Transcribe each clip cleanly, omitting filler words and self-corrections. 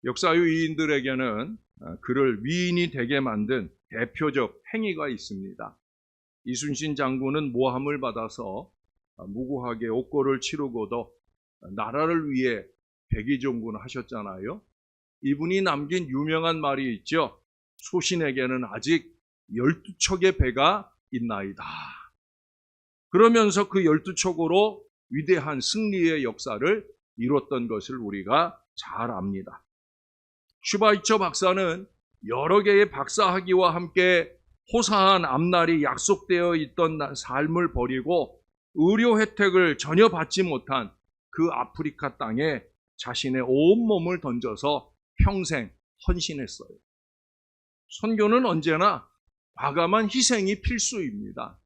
역사위인들에게는 그를 위인이 되게 만든 대표적 행위가 있습니다. 이순신 장군은 모함을 받아서 무고하게 옥고를 치르고도 나라를 위해 백의종군 하셨잖아요. 이분이 남긴 유명한 말이 있죠. 소신에게는 아직 12척의 배가 있나이다. 그러면서 그 12척으로 위대한 승리의 역사를 이뤘던 것을 우리가 잘 압니다. 슈바이처 박사는 여러 개의 박사학위와 함께 호사한 앞날이 약속되어 있던 삶을 버리고 의료 혜택을 전혀 받지 못한 그 아프리카 땅에 자신의 온몸을 던져서 평생 헌신했어요. 선교는 언제나 과감한 희생이 필수입니다.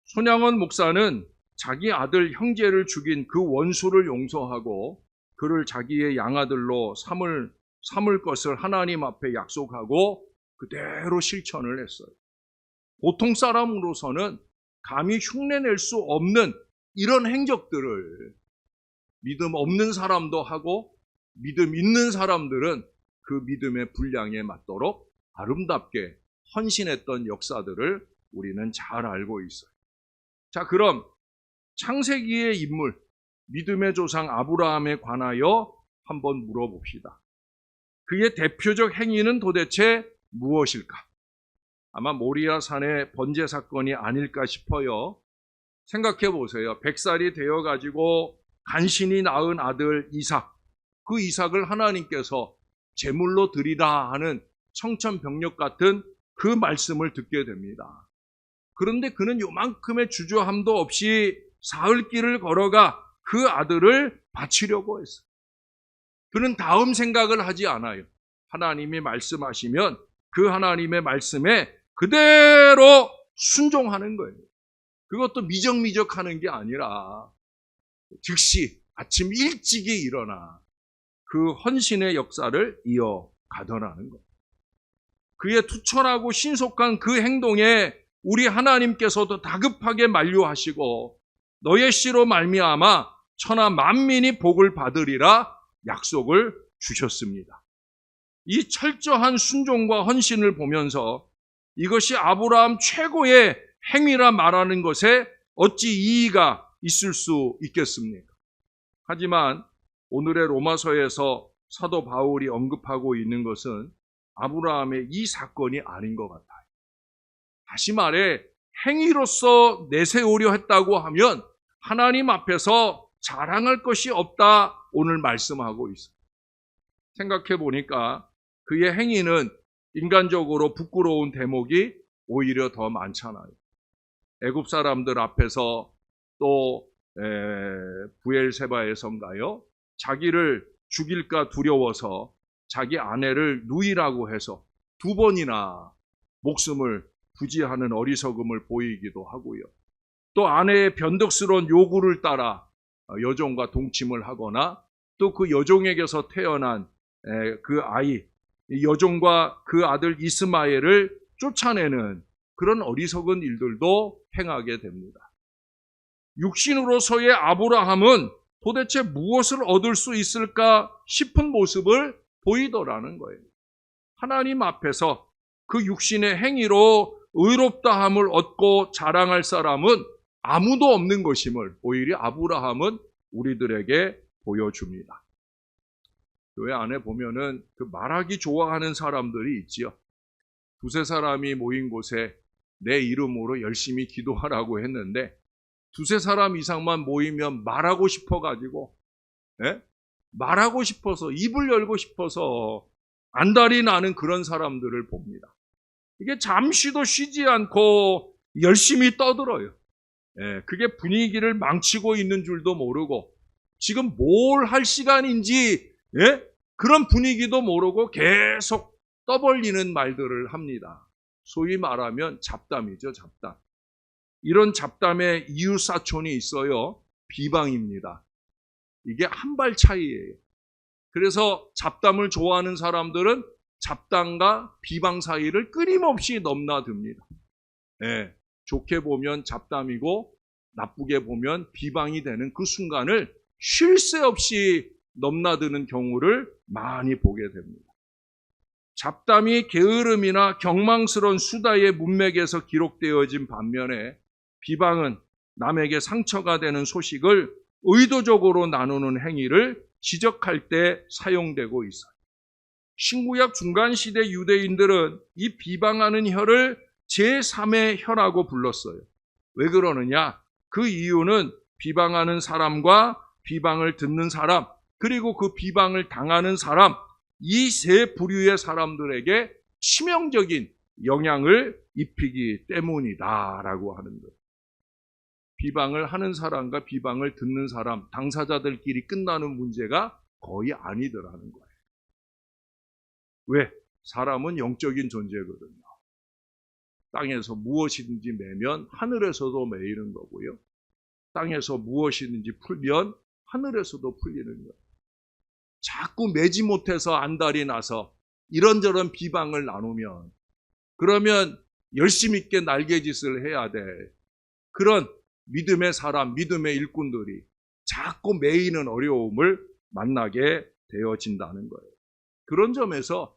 손양원 목사는 자기 아들 형제를 죽인 그 원수를 용서하고 그를 자기의 양아들로 삼을 것을 하나님 앞에 약속하고 그대로 실천을 했어요. 보통 사람으로서는 감히 흉내낼 수 없는 이런 행적들을 믿음 없는 사람도 하고 믿음 있는 사람들은 그 믿음의 분량에 맞도록 아름답게 헌신했던 역사들을 우리는 잘 알고 있어요. 자, 그럼 창세기의 인물, 믿음의 조상 아브라함에 관하여 한번 물어봅시다. 그의 대표적 행위는 도대체 무엇일까? 아마 모리아 산의 번제 사건이 아닐까 싶어요. 생각해 보세요. 100살이 되어가지고 간신히 낳은 아들 이삭, 그 이삭을 하나님께서 제물로 드리라 하는 청천벽력 같은 그 말씀을 듣게 됩니다. 그런데 그는 요만큼의 주저함도 없이 사흘길을 걸어가 그 아들을 바치려고 했어요. 그는 다음 생각을 하지 않아요. 하나님이 말씀하시면 그 하나님의 말씀에 그대로 순종하는 거예요. 그것도 미적미적하는 게 아니라 즉시 아침 일찍이 일어나 그 헌신의 역사를 이어가더라는 거예요. 그의 투철하고 신속한 그 행동에 우리 하나님께서도 다급하게 만류하시고 너의 씨로 말미암아 천하 만민이 복을 받으리라 약속을 주셨습니다. 이 철저한 순종과 헌신을 보면서 이것이 아브라함 최고의 행위라 말하는 것에 어찌 이의가 있을 수 있겠습니까? 하지만 오늘의 로마서에서 사도 바울이 언급하고 있는 것은 아브라함의 이 사건이 아닌 것 같아요. 다시 말해 행위로서 내세우려 했다고 하면 하나님 앞에서 자랑할 것이 없다 오늘 말씀하고 있어요. 생각해 보니까 그의 행위는 인간적으로 부끄러운 대목이 오히려 더 많잖아요. 애굽 사람들 앞에서 또 부엘세바에선가요? 자기를 죽일까 두려워서 자기 아내를 누이라고 해서 2번이나 목숨을 부지하는 어리석음을 보이기도 하고요. 또 아내의 변덕스러운 요구를 따라 여종과 동침을 하거나 또 그 여종에게서 태어난 그 아이, 여종과 그 아들 이스마엘을 쫓아내는 그런 어리석은 일들도 행하게 됩니다. 육신으로서의 아브라함은 도대체 무엇을 얻을 수 있을까 싶은 모습을 보이더라는 거예요. 하나님 앞에서 그 육신의 행위로 의롭다함을 얻고 자랑할 사람은 아무도 없는 것임을 오히려 아브라함은 우리들에게 보여줍니다. 교회 안에 보면은 그 말하기 좋아하는 사람들이 있지요. 2-3 사람이 모인 곳에 내 이름으로 열심히 기도하라고 했는데 2-3 사람 이상만 모이면 말하고 싶어가지고 말하고 싶어서 입을 열고 싶어서 안달이 나는 그런 사람들을 봅니다. 이게 잠시도 쉬지 않고 열심히 떠들어요. 그게 분위기를 망치고 있는 줄도 모르고 지금 뭘 할 시간인지 그런 분위기도 모르고 계속 떠벌리는 말들을 합니다. 소위 말하면 잡담이죠, 잡담. 이런 잡담에 이웃사촌이 있어요. 비방입니다. 이게 한 발 차이예요. 그래서 잡담을 좋아하는 사람들은 잡담과 비방 사이를 끊임없이 넘나듭니다. 좋게 보면 잡담이고 나쁘게 보면 비방이 되는 그 순간을 쉴 새 없이 넘나드는 경우를 많이 보게 됩니다. 잡담이 게으름이나 경망스러운 수다의 문맥에서 기록되어진 반면에 비방은 남에게 상처가 되는 소식을 의도적으로 나누는 행위를 지적할 때 사용되고 있어요. 신구약 중간시대 유대인들은 이 비방하는 혀를 제3의 혀라고 불렀어요. 왜 그러느냐? 그 이유는 비방하는 사람과 비방을 듣는 사람, 그리고 그 비방을 당하는 사람, 이 세 부류의 사람들에게 치명적인 영향을 입히기 때문이다라고 하는 거예요. 비방을 하는 사람과 비방을 듣는 사람, 당사자들끼리 끝나는 문제가 거의 아니더라는 거예요. 왜? 사람은 영적인 존재거든요. 땅에서 무엇이든지 매면 하늘에서도 매이는 거고요. 땅에서 무엇이든지 풀면 하늘에서도 풀리는 거예요. 자꾸 매지 못해서 안달이 나서 이런저런 비방을 나누면, 그러면 열심 있게 날개짓을 해야 돼. 그런 믿음의 사람, 믿음의 일꾼들이 자꾸 매이는 어려움을 만나게 되어진다는 거예요. 그런 점에서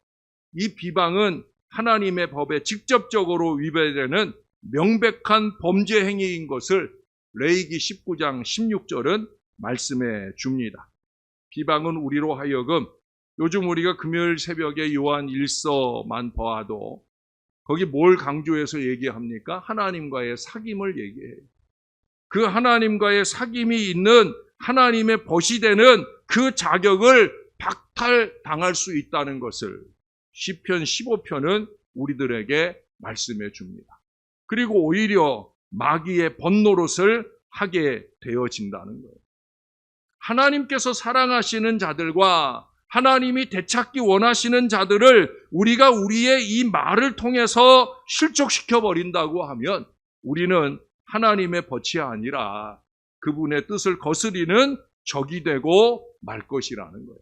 이 비방은 하나님의 법에 직접적으로 위배되는 명백한 범죄 행위인 것을 레위기 19장 16절은 말씀해 줍니다. 비방은 우리로 하여금 요즘 우리가 금요일 새벽에 요한 1서만 봐도 거기 뭘 강조해서 얘기합니까? 하나님과의 사귐을 얘기해요. 그 하나님과의 사귐이 있는 하나님의 벗이 되는 그 자격을 박탈당할 수 있다는 것을 시편 15편은 우리들에게 말씀해 줍니다. 그리고 오히려 마귀의 번노릇을 하게 되어진다는 거예요. 하나님께서 사랑하시는 자들과 하나님이 되찾기 원하시는 자들을 우리가 우리의 이 말을 통해서 실족시켜 버린다고 하면 우리는 하나님의 벗이 아니라 그분의 뜻을 거스리는 적이 되고 말 것이라는 거예요.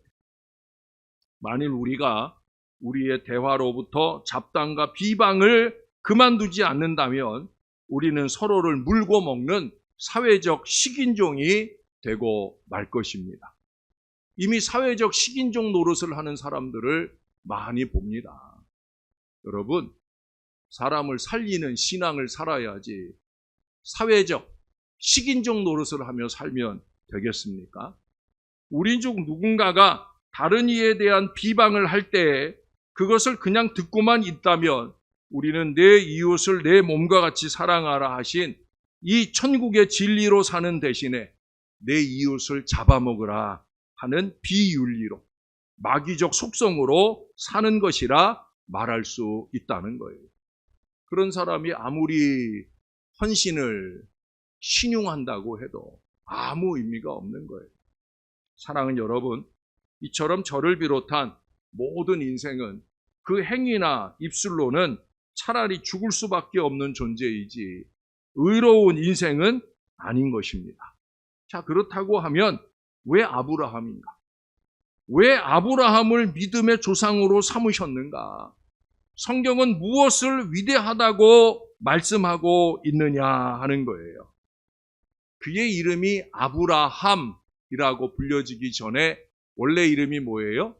만일 우리가 우리의 대화로부터 잡담과 비방을 그만두지 않는다면 우리는 서로를 물고 먹는 사회적 식인종이 되고 말 것입니다. 이미 사회적 식인종 노릇을 하는 사람들을 많이 봅니다. 여러분, 사람을 살리는 신앙을 살아야지 사회적 식인종 노릇을 하며 살면 되겠습니까? 우리 중 누군가가 다른 이에 대한 비방을 할 때 그것을 그냥 듣고만 있다면 우리는 내 이웃을 내 몸과 같이 사랑하라 하신 이 천국의 진리로 사는 대신에 내 이웃을 잡아먹으라 하는 비윤리로, 마귀적 속성으로 사는 것이라 말할 수 있다는 거예요. 그런 사람이 아무리 헌신을 신용한다고 해도 아무 의미가 없는 거예요. 사랑하는 여러분, 이처럼 저를 비롯한 모든 인생은 그 행위나 입술로는 차라리 죽을 수밖에 없는 존재이지 의로운 인생은 아닌 것입니다. 자, 그렇다고 하면 왜 아브라함인가? 왜 아브라함을 믿음의 조상으로 삼으셨는가? 성경은 무엇을 위대하다고 말씀하고 있느냐 하는 거예요. 그의 이름이 아브라함이라고 불려지기 전에 원래 이름이 뭐예요?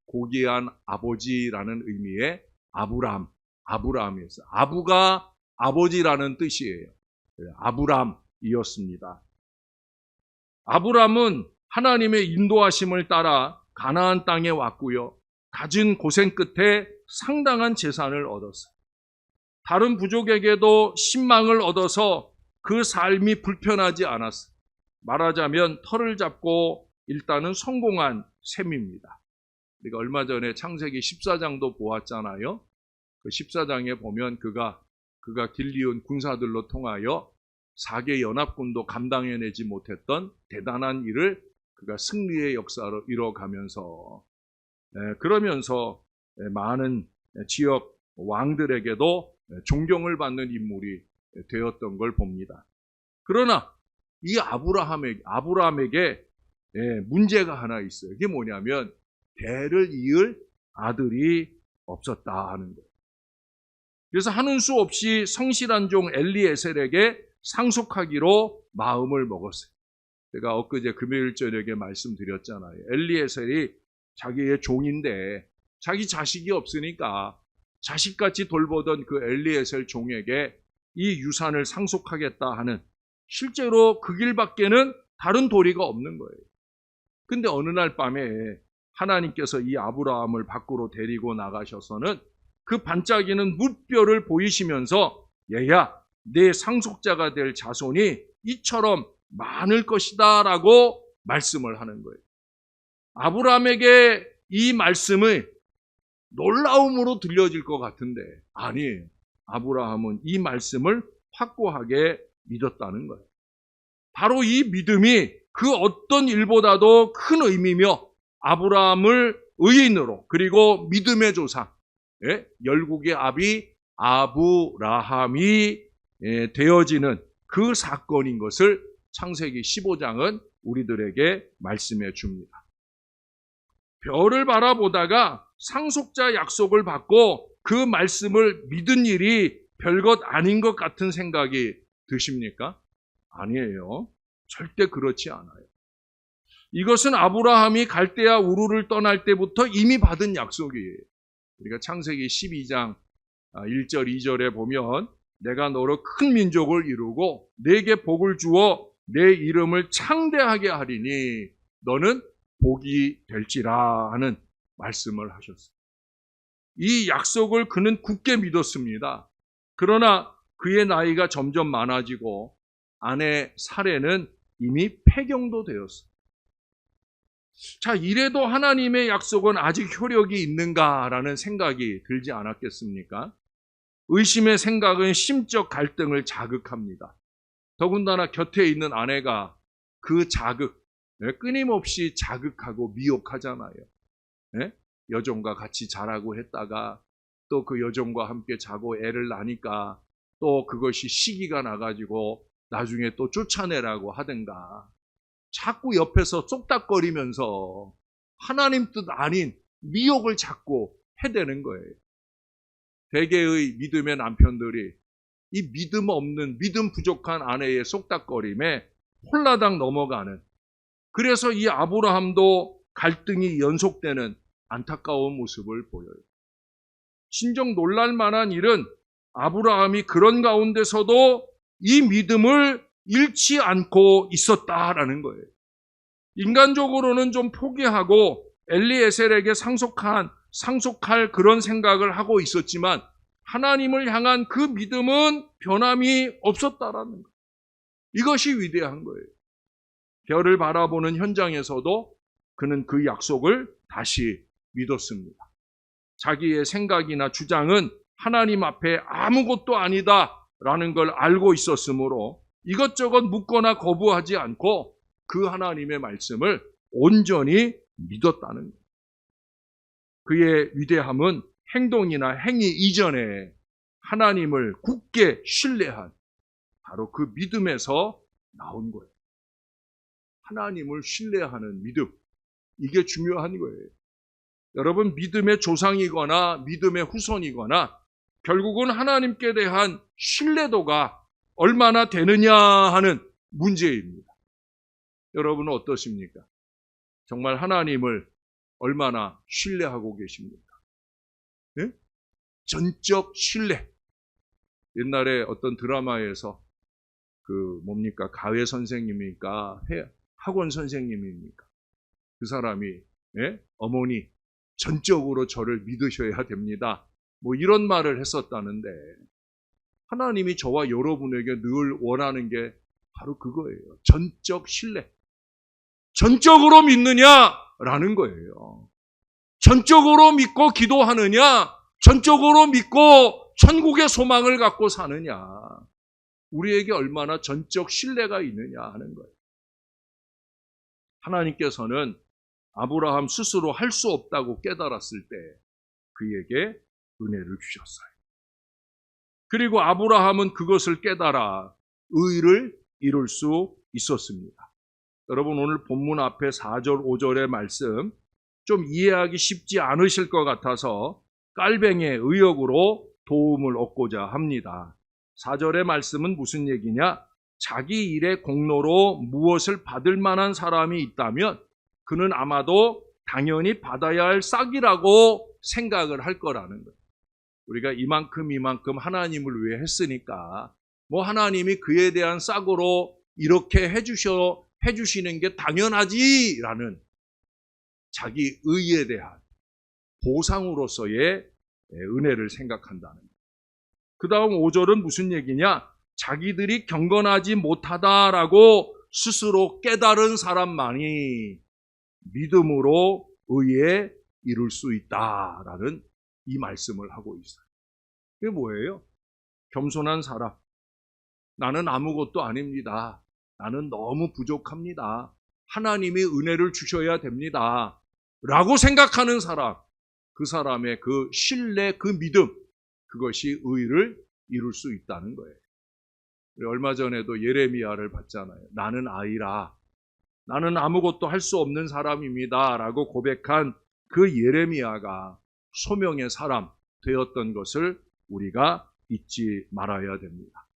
고귀한 아버지라는 의미의 아브라함이었어요. 아부가 아버지라는 뜻이에요. 아브람이었습니다. 아브람은 하나님의 인도하심을 따라 가나안 땅에 왔고요. 갖은 고생 끝에 상당한 재산을 얻었어요. 다른 부족에게도 신망을 얻어서 그 삶이 불편하지 않았어요. 말하자면 털을 잡고 일단은 성공한 셈입니다. 우리가 얼마 전에 창세기 14장도 보았잖아요. 그 14장에 보면 그가 길리온 군사들로 통하여 4개 연합군도 감당해내지 못했던 대단한 일을 그가 승리의 역사로 이뤄가면서 그러면서 많은 지역 왕들에게도 존경을 받는 인물이 되었던 걸 봅니다. 그러나 이 아브라함에게 문제가 하나 있어요. 이게 뭐냐면 대를 이을 아들이 없었다 하는 거예요. 그래서 하는 수 없이 성실한 종 엘리에셀에게 상속하기로 마음을 먹었어요. 제가 엊그제 금요일 저녁에 말씀드렸잖아요. 엘리에셀이 자기의 종인데 자기 자식이 없으니까 자식같이 돌보던 그 엘리에셀 종에게 이 유산을 상속하겠다 하는, 실제로 그 길밖에는 다른 도리가 없는 거예요. 근데 어느 날 밤에 하나님께서 이 아브라함을 밖으로 데리고 나가셔서는 그 반짝이는 뭇별을 보이시면서 얘야, 내 상속자가 될 자손이 이처럼 많을 것이다 라고 말씀을 하는 거예요. 아브라함에게 이 말씀이 놀라움으로 들려질 것 같은데 아니에요. 아브라함은 이 말씀을 확고하게 믿었다는 거예요. 바로 이 믿음이 그 어떤 일보다도 큰 의미며 아브라함을 의인으로, 그리고 믿음의 조상, 열국의 아비 아브라함이 되어지는 그 사건인 것을 창세기 15장은 우리들에게 말씀해 줍니다. 별을 바라보다가 상속자 약속을 받고 그 말씀을 믿은 일이 별것 아닌 것 같은 생각이 드십니까? 아니에요. 절대 그렇지 않아요. 이것은 아브라함이 갈대아 우르를 떠날 때부터 이미 받은 약속이에요. 우리가 창세기 12장 1절 2절에 보면 내가 너로 큰 민족을 이루고 내게 복을 주어 내 이름을 창대하게 하리니 너는 복이 될지라 하는 말씀을 하셨어요. 이 약속을 그는 굳게 믿었습니다. 그러나 그의 나이가 점점 많아지고 아내 사레는 이미 폐경도 되었어요. 자, 이래도 하나님의 약속은 아직 효력이 있는가라는 생각이 들지 않았겠습니까? 의심의 생각은 심적 갈등을 자극합니다. 더군다나 곁에 있는 아내가 그 자극, 끊임없이 자극하고 미혹하잖아요. 여종과 같이 자라고 했다가 또 그 여종과 함께 자고 애를 낳으니까 또 그것이 시기가 나가지고 나중에 또 쫓아내라고 하든가, 자꾸 옆에서 쏙닥거리면서 하나님 뜻 아닌 미혹을 자꾸 해대는 거예요. 대개의 믿음의 남편들이 이 믿음 없는, 믿음 부족한 아내의 쏙닥거림에 홀라당 넘어가는, 그래서 이 아브라함도 갈등이 연속되는 안타까운 모습을 보여요. 진정 놀랄 만한 일은 아브라함이 그런 가운데서도 이 믿음을 잃지 않고 있었다라는 거예요. 인간적으로는 좀 포기하고 엘리에셀에게 상속할 그런 생각을 하고 있었지만 하나님을 향한 그 믿음은 변함이 없었다라는 거예요. 이것이 위대한 거예요. 별을 바라보는 현장에서도 그는 그 약속을 다시 믿었습니다. 자기의 생각이나 주장은 하나님 앞에 아무것도 아니다라는 걸 알고 있었으므로 이것저것 묻거나 거부하지 않고 그 하나님의 말씀을 온전히 믿었다는 거예요. 그의 위대함은 행동이나 행위 이전에 하나님을 굳게 신뢰한 바로 그 믿음에서 나온 거예요. 하나님을 신뢰하는 믿음, 이게 중요한 거예요. 여러분, 믿음의 조상이거나 믿음의 후손이거나 결국은 하나님께 대한 신뢰도가 얼마나 되느냐 하는 문제입니다. 여러분은 어떠십니까? 정말 하나님을 얼마나 신뢰하고 계십니까? 네? 전적 신뢰. 옛날에 어떤 드라마에서 가회 선생님입니까? 학원 선생님입니까? 그 사람이 어머니 전적으로 저를 믿으셔야 됩니다. 뭐 이런 말을 했었다는데 하나님이 저와 여러분에게 늘 원하는 게 바로 그거예요. 전적 신뢰. 전적으로 믿느냐라는 거예요. 전적으로 믿고 기도하느냐, 전적으로 믿고 천국의 소망을 갖고 사느냐, 우리에게 얼마나 전적 신뢰가 있느냐 하는 거예요. 하나님께서는 아브라함 스스로 할 수 없다고 깨달았을 때 그에게 은혜를 주셨어요. 그리고 아브라함은 그것을 깨달아 의를 이룰 수 있었습니다. 여러분, 오늘 본문 앞에 4절, 5절의 말씀 좀 이해하기 쉽지 않으실 것 같아서 깔뱅이의 의역으로 도움을 얻고자 합니다. 4절의 말씀은 무슨 얘기냐? 자기 일의 공로로 무엇을 받을 만한 사람이 있다면 그는 아마도 당연히 받아야 할 싹이라고 생각을 할 거라는 거예요. 우리가 이만큼 하나님을 위해 했으니까 뭐 하나님이 그에 대한 싹으로 이렇게 해주시는 게 당연하지라는 자기 의에 대한 보상으로서의 은혜를 생각한다는 거예요. 그 다음 5절은 무슨 얘기냐? 자기들이 경건하지 못하다라고 스스로 깨달은 사람만이 믿음으로 의에 이룰 수 있다라는 이 말씀을 하고 있어요. 그게 뭐예요? 겸손한 사람. 나는 아무것도 아닙니다. 나는 너무 부족합니다. 하나님이 은혜를 주셔야 됩니다. 라고 생각하는 사람. 그 사람의 그 신뢰, 그 믿음, 그것이 의를 이룰 수 있다는 거예요. 얼마 전에도 예레미야를 봤잖아요. 나는 아이라. 나는 아무것도 할 수 없는 사람입니다. 라고 고백한 그 예레미야가 소명의 사람 되었던 것을 우리가 잊지 말아야 됩니다.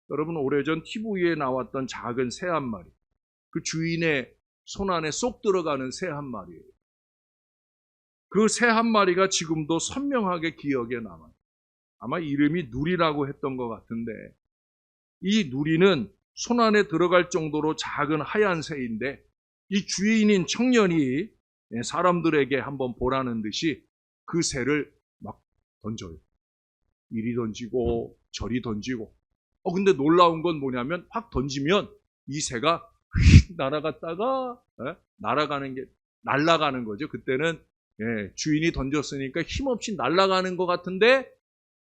여러분, 오래전 TV에 나왔던 작은 새 한 마리, 그 주인의 손 안에 쏙 들어가는 새 한 마리예요. 그 새 한 마리가 지금도 선명하게 기억에 남아요. 아마 이름이 누리라고 했던 것 같은데, 이 누리는 손 안에 들어갈 정도로 작은 하얀 새인데, 이 주인인 청년이 사람들에게 한번 보라는 듯이 그 새를 막 던져요. 이리 던지고 저리 던지고. 근데 놀라운 건 뭐냐면 확 던지면 이 새가 휙 날아갔다가 날아가는 거죠. 그때는 주인이 던졌으니까 힘없이 날아가는 것 같은데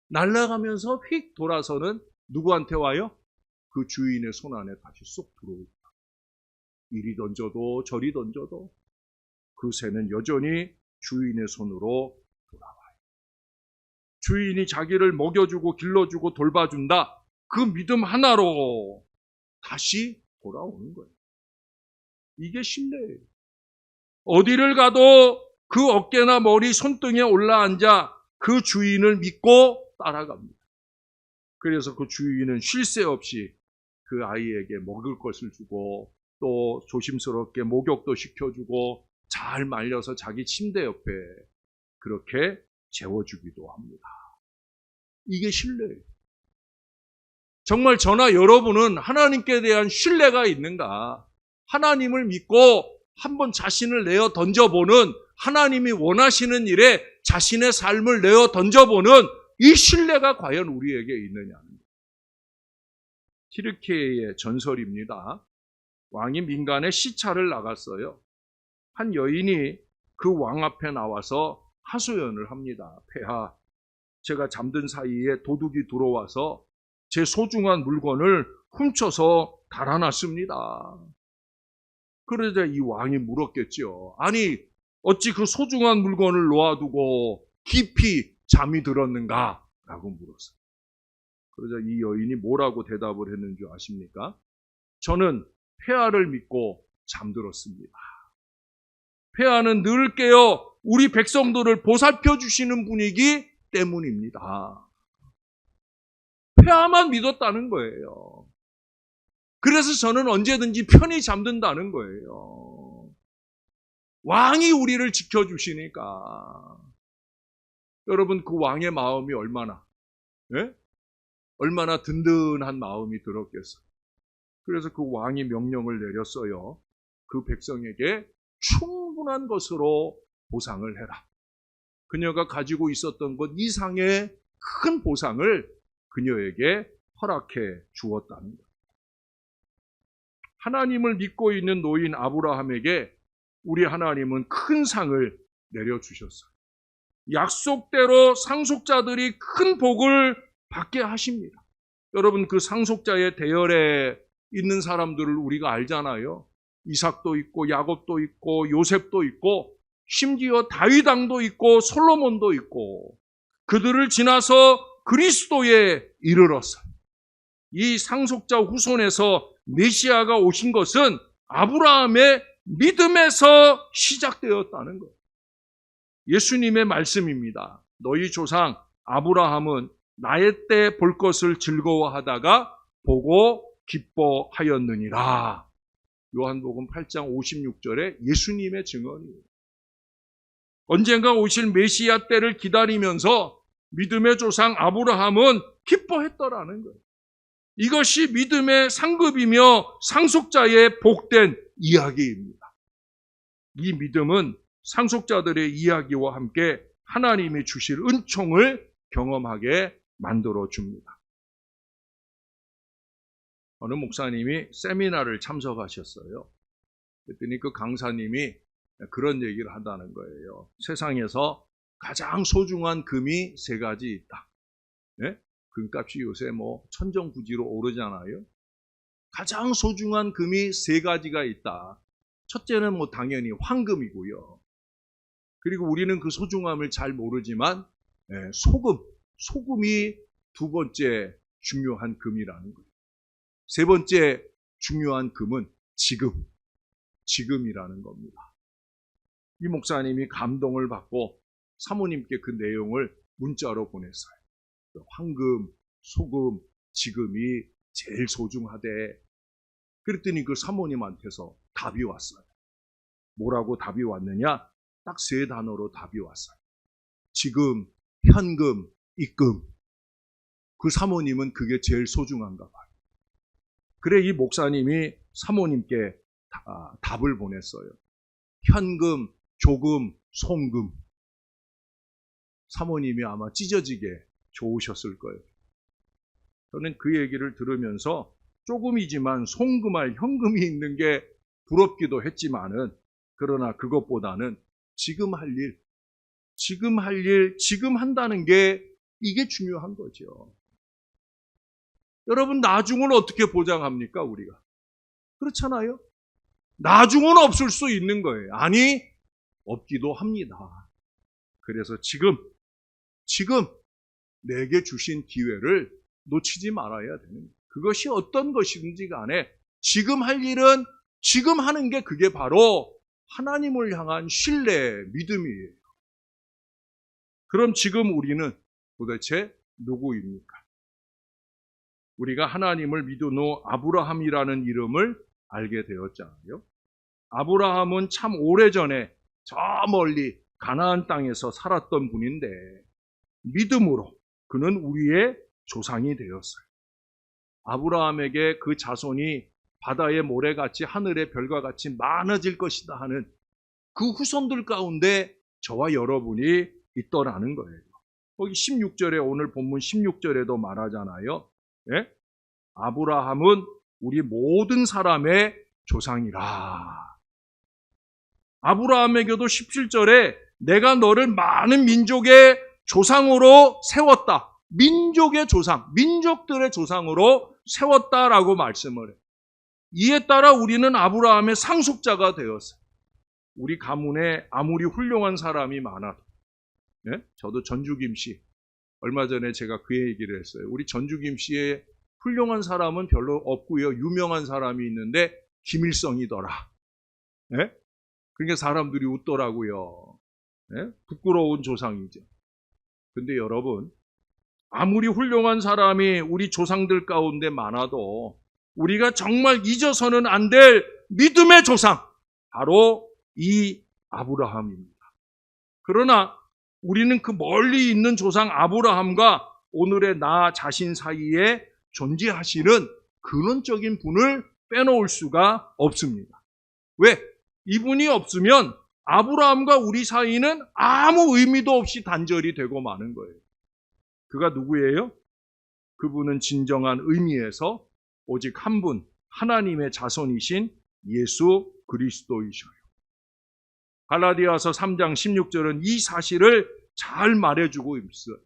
날아가면서 휙 돌아서는 누구한테 와요? 그 주인의 손 안에 다시 쏙 들어오고. 이리 던져도 저리 던져도 그 새는 여전히 주인의 손으로 돌아와요. 주인이 자기를 먹여주고 길러주고 돌봐준다. 그 믿음 하나로 다시 돌아오는 거예요. 이게 신뢰예요. 어디를 가도 그 어깨나 머리, 손등에 올라앉아 그 주인을 믿고 따라갑니다. 그래서 그 주인은 쉴 새 없이 그 아이에게 먹을 것을 주고 또 조심스럽게 목욕도 시켜주고 잘 말려서 자기 침대 옆에 그렇게 재워주기도 합니다. 이게 신뢰예요. 정말 저나 여러분은 하나님께 대한 신뢰가 있는가? 하나님을 믿고 한번 자신을 내어 던져보는, 하나님이 원하시는 일에 자신의 삶을 내어 던져보는 이 신뢰가 과연 우리에게 있느냐는 거예요. 티르키예의 전설입니다. 왕이 민간에 시차를 나갔어요. 한 여인이 그 왕 앞에 나와서 하소연을 합니다. 폐하, 제가 잠든 사이에 도둑이 들어와서 제 소중한 물건을 훔쳐서 달아났습니다. 그러자 이 왕이 물었겠죠. 아니, 어찌 그 소중한 물건을 놓아두고 깊이 잠이 들었는가? 라고 물었어요. 그러자 이 여인이 뭐라고 대답을 했는지 아십니까? 저는 폐하를 믿고 잠들었습니다. 폐하는 늘 깨어 우리 백성들을 보살펴 주시는 분이기 때문입니다. 폐하만 믿었다는 거예요. 그래서 저는 언제든지 편히 잠든다는 거예요. 왕이 우리를 지켜주시니까. 여러분, 그 왕의 마음이 얼마나 든든한 마음이 들었겠어요. 그래서 그 왕이 명령을 내렸어요. 그 백성에게 충분한 것으로 보상을 해라. 그녀가 가지고 있었던 것 이상의 큰 보상을 그녀에게 허락해 주었다는 거예요. 하나님을 믿고 있는 노인 아브라함에게 우리 하나님은 큰 상을 내려주셨어요. 약속대로 상속자들이 큰 복을 받게 하십니다. 여러분, 그 상속자의 대열에 있는 사람들을 우리가 알잖아요. 이삭도 있고 야곱도 있고 요셉도 있고 심지어 다윗 왕도 있고 솔로몬도 있고 그들을 지나서 그리스도에 이르렀어요. 이 상속자 후손에서 메시아가 오신 것은 아브라함의 믿음에서 시작되었다는 거예요. 예수님의 말씀입니다. 너희 조상 아브라함은 나의 때 볼 것을 즐거워하다가 보고 기뻐하였느니라. 요한복음 8장 56절에 예수님의 증언이에요. 언젠가 오실 메시아 때를 기다리면서 믿음의 조상 아브라함은 기뻐했더라는 거예요. 이것이 믿음의 상급이며 상속자의 복된 이야기입니다. 이 믿음은 상속자들의 이야기와 함께 하나님이 주실 은총을 경험하게 만들어줍니다. 어느 목사님이 세미나를 참석하셨어요. 그랬더니 그 강사님이 그런 얘기를 한다는 거예요. 세상에서 가장 소중한 금이 3가지 있다. 네? 금값이 요새 천정부지로 오르잖아요. 가장 소중한 금이 3가지가 있다. 첫째는 당연히 황금이고요. 그리고 우리는 그 소중함을 잘 모르지만 소금이 2번째 중요한 금이라는 거예요. 3번째 중요한 금은 지금이라는 겁니다. 이 목사님이 감동을 받고 사모님께 그 내용을 문자로 보냈어요. 황금, 소금, 지금이 제일 소중하대. 그랬더니 그 사모님한테서 답이 왔어요. 뭐라고 답이 왔느냐? 딱 3단어로 답이 왔어요. 지금, 현금, 입금. 그 사모님은 그게 제일 소중한가 봐요. 그래 이 목사님이 사모님께 답을 보냈어요. 현금, 조금, 송금. 사모님이 아마 찢어지게 좋으셨을 거예요. 저는 그 얘기를 들으면서 조금이지만 송금할 현금이 있는 게 부럽기도 했지만은, 그러나 그것보다는 지금 할 일, 지금 한다는 게 이게 중요한 거죠. 여러분, 나중은 어떻게 보장합니까, 우리가? 그렇잖아요? 나중은 없을 수 있는 거예요. 아니, 없기도 합니다. 그래서 지금 내게 주신 기회를 놓치지 말아야 되는 거예요. 그것이 어떤 것이든지 간에 지금 할 일은 지금 하는 게 그게 바로 하나님을 향한 신뢰, 믿음이에요. 그럼 지금 우리는 도대체 누구입니까? 우리가 하나님을 믿은 후 아브라함이라는 이름을 알게 되었잖아요. 아브라함은 참 오래전에 저 멀리 가나안 땅에서 살았던 분인데 믿음으로 그는 우리의 조상이 되었어요. 아브라함에게 그 자손이 바다의 모래같이 하늘의 별과 같이 많아질 것이다 하는 그 후손들 가운데 저와 여러분이 있더라는 거예요. 거기 16절에, 오늘 본문 16절에도 말하잖아요. 예? 아브라함은 우리 모든 사람의 조상이라. 아브라함에게도 17절에 내가 너를 많은 민족의 조상으로 세웠다. 민족의 조상, 민족들의 조상으로 세웠다라고 말씀을 해요. 이에 따라 우리는 아브라함의 상속자가 되었어요. 우리 가문에 아무리 훌륭한 사람이 많아도, 네? 저도 전주김 씨, 얼마 전에 제가 그 얘기를 했어요. 우리 전주김 씨의 훌륭한 사람은 별로 없고요. 유명한 사람이 있는데 김일성이더라. 네? 그러니까 사람들이 웃더라고요. 네? 부끄러운 조상이죠. 근데 여러분, 아무리 훌륭한 사람이 우리 조상들 가운데 많아도 우리가 정말 잊어서는 안 될 믿음의 조상, 바로 이 아브라함입니다. 그러나 우리는 그 멀리 있는 조상 아브라함과 오늘의 나 자신 사이에 존재하시는 근원적인 분을 빼놓을 수가 없습니다. 왜? 이분이 없으면 아브라함과 우리 사이는 아무 의미도 없이 단절이 되고 마는 거예요. 그가 누구예요? 그분은 진정한 의미에서 오직 한 분, 하나님의 자손이신 예수 그리스도이셔요. 갈라디아서 3장 16절은 이 사실을 잘 말해주고 있어요.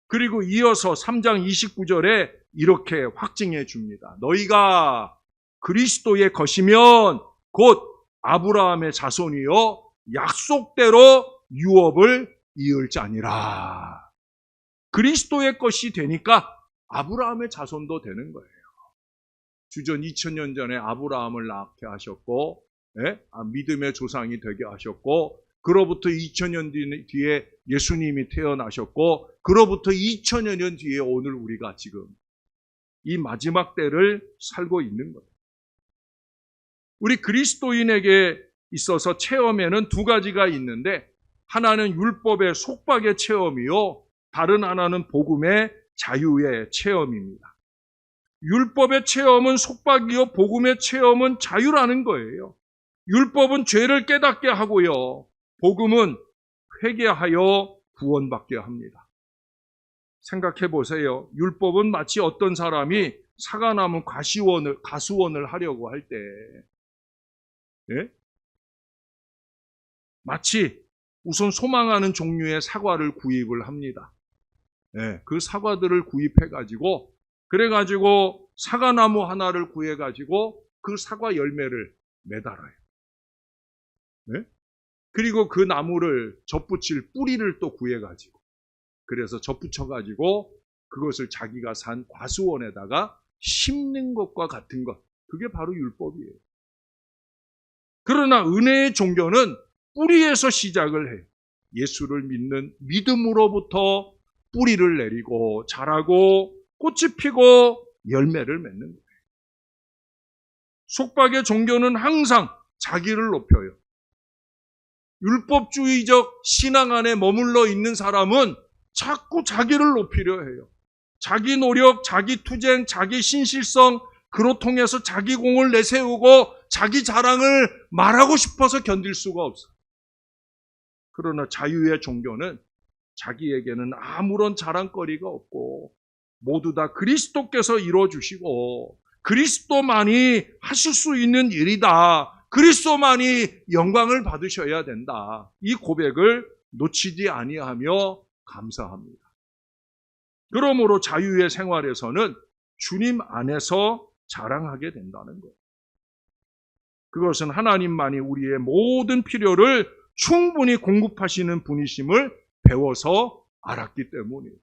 그리고 이어서 3장 29절에 이렇게 확증해 줍니다. 너희가 그리스도의 것이면 곧 아브라함의 자손이요 약속대로 유업을 이을 자니라. 그리스도의 것이 되니까 아브라함의 자손도 되는 거예요. 주전 2000년 전에 아브라함을 낳게 하셨고, 믿음의 조상이 되게 하셨고, 그로부터 2000년 뒤에 예수님이 태어나셨고, 그로부터 2000여 년 뒤에 오늘 우리가 지금 이 마지막 때를 살고 있는 거예요. 우리 그리스도인에게 있어서 체험에는 두 가지가 있는데, 하나는 율법의 속박의 체험이요, 다른 하나는 복음의 자유의 체험입니다. 율법의 체험은 속박이요, 복음의 체험은 자유라는 거예요. 율법은 죄를 깨닫게 하고요, 복음은 회개하여 구원받게 합니다. 생각해 보세요. 율법은 마치 어떤 사람이 사과나무 가수원을 하려고 할 때, 예? 마치 우선 소망하는 종류의 사과를 구입을 합니다. 예, 그 사과들을 구입해가지고, 그래가지고 사과나무 하나를 구해가지고 그 사과 열매를 매달아요. 예? 그리고 그 나무를 접붙일 뿌리를 또 구해가지고, 그래서 접붙여가지고 그것을 자기가 산 과수원에다가 심는 것과 같은 것, 그게 바로 율법이에요. 그러나 은혜의 종교는 뿌리에서 시작을 해요. 예수를 믿는 믿음으로부터 뿌리를 내리고 자라고 꽃이 피고 열매를 맺는 거예요. 속박의 종교는 항상 자기를 높여요. 율법주의적 신앙 안에 머물러 있는 사람은 자꾸 자기를 높이려 해요. 자기 노력, 자기 투쟁, 자기 신실성, 그로 통해서 자기 공을 내세우고 자기 자랑을 말하고 싶어서 견딜 수가 없어요. 그러나 자유의 종교는 자기에게는 아무런 자랑거리가 없고 모두 다 그리스도께서 이루어주시고 그리스도만이 하실 수 있는 일이다. 그리스도만이 영광을 받으셔야 된다. 이 고백을 놓치지 아니하며 감사합니다. 그러므로 자유의 생활에서는 주님 안에서 자랑하게 된다는 거예요. 그것은 하나님만이 우리의 모든 필요를 충분히 공급하시는 분이심을 배워서 알았기 때문이에요.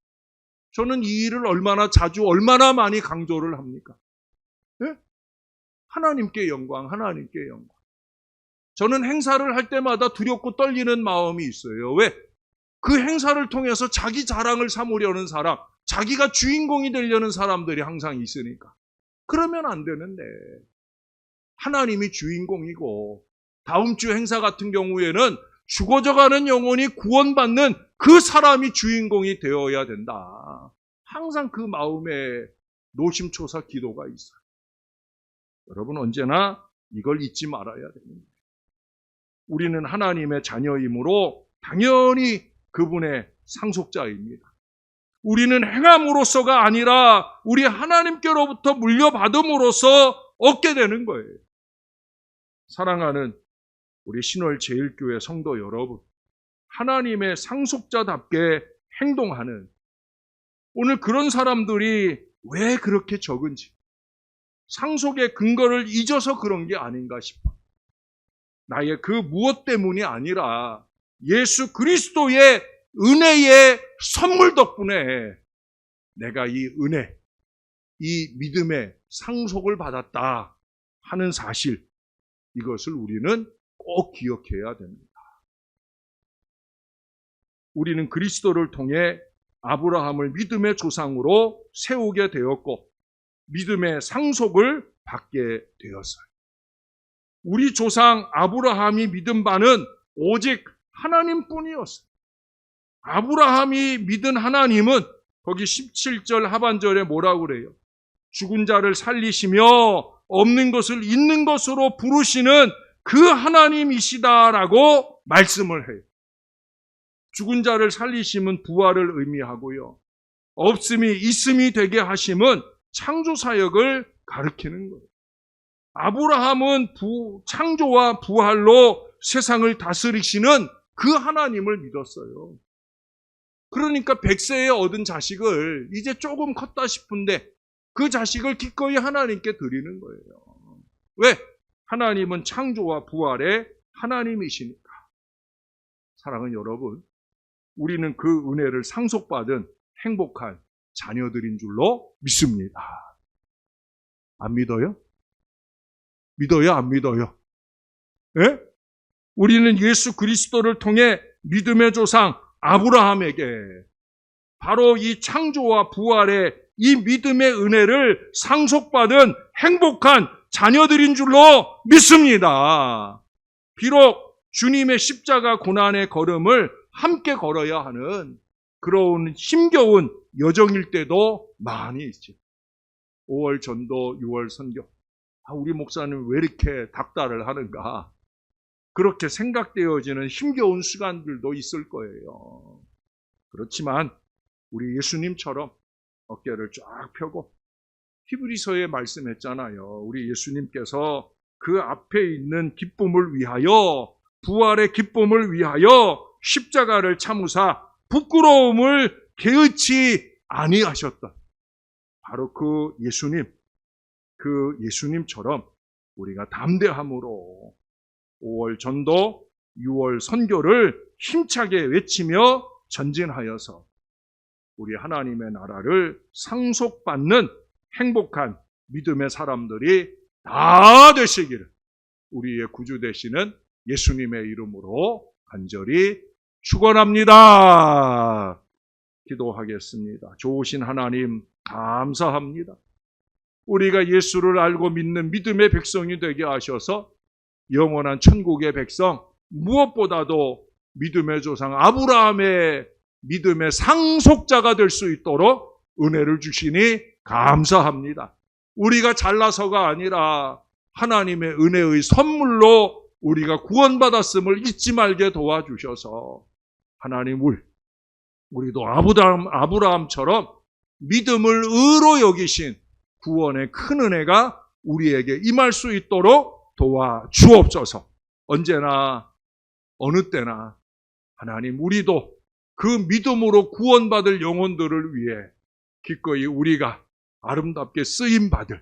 저는 이 일을 얼마나 자주, 얼마나 많이 강조를 합니까? 네? 하나님께 영광, 하나님께 영광. 저는 행사를 할 때마다 두렵고 떨리는 마음이 있어요. 왜? 그 행사를 통해서 자기 자랑을 삼으려는 사람, 자기가 주인공이 되려는 사람들이 항상 있으니까. 그러면 안 되는데. 하나님이 주인공이고 다음 주 행사 같은 경우에는 죽어져가는 영혼이 구원받는 그 사람이 주인공이 되어야 된다. 항상 그 마음에 노심초사 기도가 있어요. 여러분 언제나 이걸 잊지 말아야 됩니다. 우리는 하나님의 자녀이므로 당연히 그분의 상속자입니다. 우리는 행함으로써가 아니라 우리 하나님께로부터 물려받음으로써 얻게 되는 거예요. 사랑하는 우리 신월제일교회 성도 여러분, 하나님의 상속자답게 행동하는 오늘 그런 사람들이 왜 그렇게 적은지, 상속의 근거를 잊어서 그런 게 아닌가 싶어요. 나의 그 무엇 때문이 아니라 예수 그리스도의 은혜의 선물 덕분에 내가 이 은혜, 이 믿음의 상속을 받았다 하는 사실, 이것을 우리는 꼭 기억해야 됩니다. 우리는 그리스도를 통해 아브라함을 믿음의 조상으로 세우게 되었고 믿음의 상속을 받게 되었어요. 우리 조상 아브라함이 믿은 바는 오직 하나님뿐이었어요. 아브라함이 믿은 하나님은 거기 17절 하반절에 뭐라고 그래요? 죽은 자를 살리시며 없는 것을 있는 것으로 부르시는 그 하나님이시다라고 말씀을 해요. 죽은 자를 살리심은 부활을 의미하고요. 없음이 있음이 되게 하심은 창조 사역을 가리키는 거예요. 아브라함은 창조와 부활로 세상을 다스리시는 그 하나님을 믿었어요. 그러니까 100세에 얻은 자식을 이제 조금 컸다 싶은데 그 자식을 기꺼이 하나님께 드리는 거예요. 왜? 하나님은 창조와 부활의 하나님이시니까. 사랑하는 여러분, 우리는 그 은혜를 상속받은 행복한 자녀들인 줄로 믿습니다. 안 믿어요? 믿어요? 안 믿어요? 예? 우리는 예수 그리스도를 통해 믿음의 조상 아브라함에게 바로 이 창조와 부활의 이 믿음의 은혜를 상속받은 행복한 자녀들인 줄로 믿습니다. 비록 주님의 십자가 고난의 걸음을 함께 걸어야 하는 그런 힘겨운 여정일 때도 많이 있죠. 5월 전도, 6월 선교. 우리 목사님 왜 이렇게 닥달을 하는가? 그렇게 생각되어지는 힘겨운 시간들도 있을 거예요. 그렇지만 우리 예수님처럼 어깨를 쫙 펴고 히브리서에 말씀했잖아요. 우리 예수님께서 그 앞에 있는 기쁨을 위하여, 부활의 기쁨을 위하여 십자가를 참으사 부끄러움을 개의치 아니하셨다. 바로 그 예수님처럼 우리가 담대함으로 5월 전도, 6월 선교를 힘차게 외치며 전진하여서 우리 하나님의 나라를 상속받는 행복한 믿음의 사람들이 다 되시기를 우리의 구주 되시는 예수님의 이름으로 간절히 축원합니다. 기도하겠습니다. 좋으신 하나님 감사합니다. 우리가 예수를 알고 믿는 믿음의 백성이 되게 하셔서 영원한 천국의 백성, 무엇보다도 믿음의 조상 아브라함의 믿음의 상속자가 될 수 있도록 은혜를 주시니 감사합니다. 우리가 잘나서가 아니라 하나님의 은혜의 선물로 우리가 구원받았음을 잊지 말게 도와주셔서 하나님 우리도 아브라함처럼 믿음을 의로 여기신 구원의 큰 은혜가 우리에게 임할 수 있도록 도와주옵소서. 언제나 어느 때나 하나님 우리도 그 믿음으로 구원받을 영혼들을 위해 기꺼이 우리가 아름답게 쓰임받을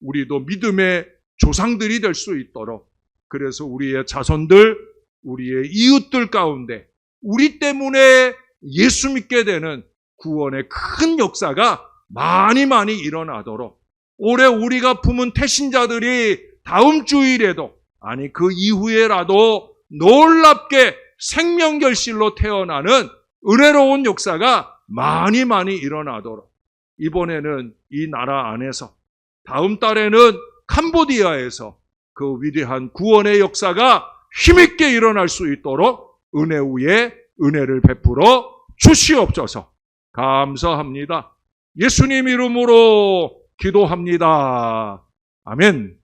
우리도 믿음의 조상들이 될 수 있도록, 그래서 우리의 자손들, 우리의 이웃들 가운데 우리 때문에 예수 믿게 되는 구원의 큰 역사가 많이 일어나도록, 올해 우리가 품은 태신자들이 다음 주일에도 아니 그 이후에라도 놀랍게 생명결실로 태어나는 은혜로운 역사가 많이 일어나도록, 이번에는 이 나라 안에서, 다음 달에는 캄보디아에서 그 위대한 구원의 역사가 힘있게 일어날 수 있도록 은혜 위에 은혜를 베풀어 주시옵소서. 감사합니다. 예수님 이름으로 기도합니다. 아멘.